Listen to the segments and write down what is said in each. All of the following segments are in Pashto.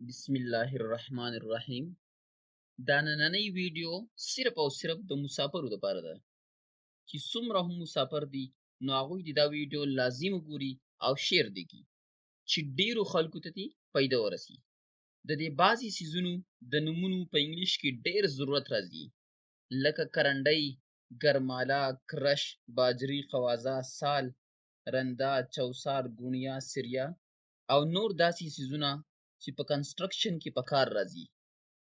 بسم الله الرحمن الرحیم. دا نننۍ ویډیو صرف او صرف د مسافرو لپاره ده چې څومره هم مسافر دي نو هغوی دې دا ویډیو لازم وګوري او شیر دې کړي چې ډیرو خلکو ته دې پیدا ورسي. د دې بعضې څیزونو د نومونو په انګلیش کې ډیر ضرورت راځي لکه کرنډۍ، ګرماله، کرش، باجري، خوازه، سال، رنده، چوسار، ګونیا، سریا او نور داسې څیزونه چې په کنسټرکشن کې په کار راځي.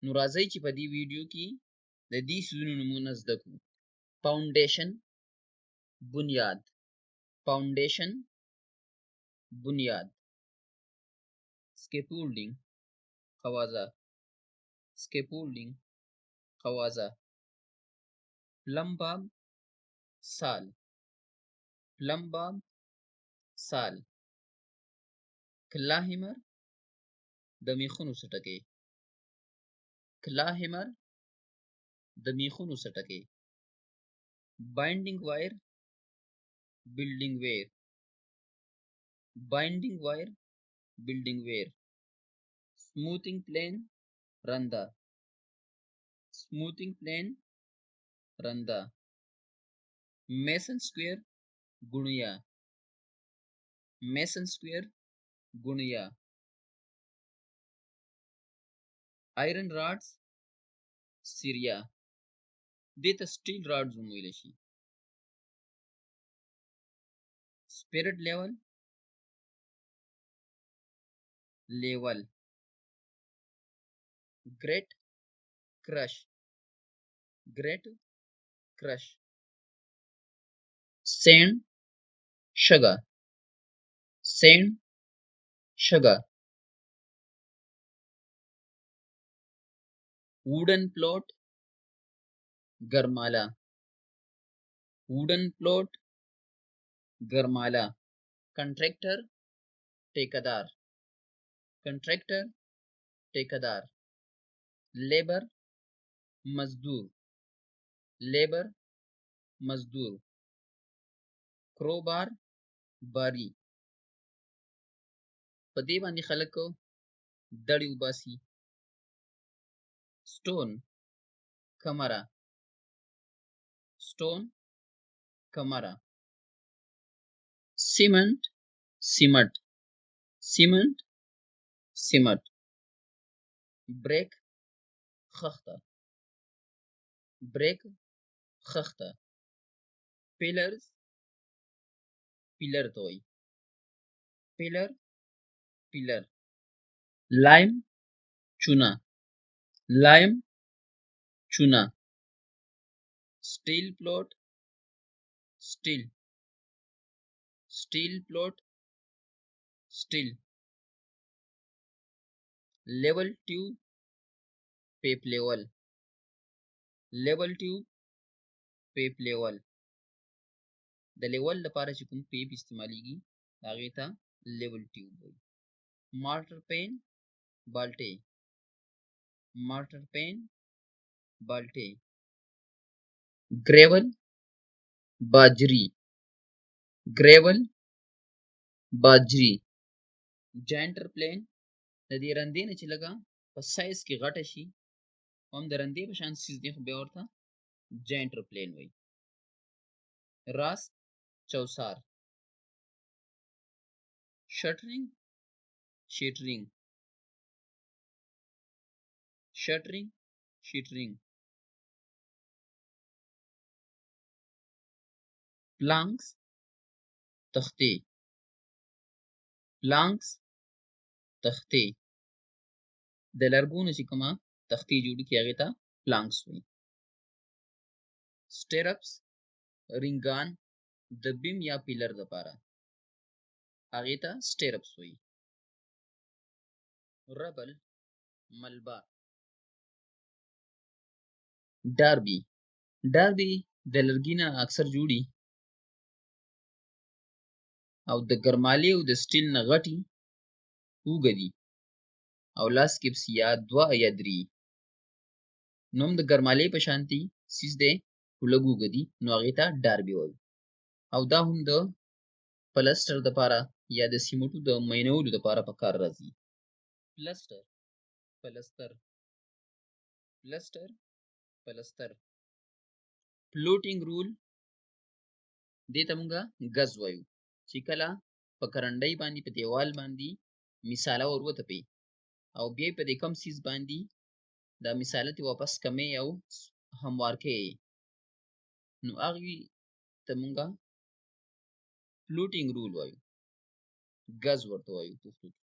نو راځئ چې په دې ویډیو کې د دې څیزونو نومونه زده کړو. فاونډیشن، بنیاد. فاونډیشن، بنیاد. scaffolding، خوازه. scaffolding، خوازه. پلمباب، سال. پلمباب، سال. کلاهمر، د میخونو څټکې. کلاهمر، د میخونو څټکې. بایندینګ وایر، بلډینګ ویر. بایندینګ وایر، بلډینګ ویر. smoothing plane، رنده. smoothing plane، رنده. میسن سکویر، ګونیا. میسن سکویر، ګونیا. آیرن راډز، سیریا. دې ته سټیل راډز هم ویلی شي. سپیرټ لیول، لیول. ګریټ، کرش. ګریټ، کرش. سینډ، شګه. سینډ، شګه. ووډن پلوټ، ګرماله. ووډن پلوټ، ګرماله. کنټریکټر، ټیکهدار. کنټریکټر، ټیکهدار. لیبر، مزدور. لیبر، مزدور. کروبار، باری. په دې باندې خلک دړې وباسي. سټون، کمره. سټون، کمره. سیمنټ، سیمټ. سیمنټ، سیمټ. بریک، خښته. بریک، خښته. پیلرز، پیلر ته وایي. پیلر، پیلر. لایم، چونه. لایم، چونه. سټیل پلوټ، سټیل. سټیل پلوټ، سټیل. لیول ټیوب، پیپ لیول. لیول ټیوب، پیپ لیول. د لیول لپاره چې کوم پیپ استعمالیږي هغې ته لیول ټیوب وایي. مارټر پین، بالټې. مارټر پین، بالټې. ګریول، باجري. ګریول، باجري. جاینټر پلین، د دې رندې نه چې لږه په سایز کې غټه شي هم د رندې په شان څیز دی خو بیا ورته جاینټر پلین وایي. راس، چوسار. شټرینګ، شیټرینګ. شټرینګ، شیټرینګ. پلانکس، تختې. پلانکس، تختې. د لرګو نه چې کومه تختې جوړې کړي هغې ته پلانکس وایي. سټیرپس، رنګان د بیم یا پیلر لپاره هغې ته سټیرپس وایي. ربل، ملبه. ډاربي. ډاربي د لرګي نه اکثر جوړي او د ګرمالې او د سټیل نه غټي، اوږه دي او لاس کې پسې یا دوه یا درې. نو هم د ګرمالې په شانتي څیز دی خو لږ اوږه دي نو هغې ته ډاربي وایي. او دا هم د پلسټر دپاره یا د سیمټو د مینولو دپاره په کار راځي. پلسټر پلستر پلستر پلستر فلوټینګ رول دې ته مونږه ګز وایو چې کله په کرنډۍ باندې په دیوال باندې مثاله ور وتپې او بیا په دې کم سیز باندې دا مثاله ته واپس کمې او هموار کې نو هغه ته مونږه فلوټینګ رول وایو ګز ورته وایو پښتو کې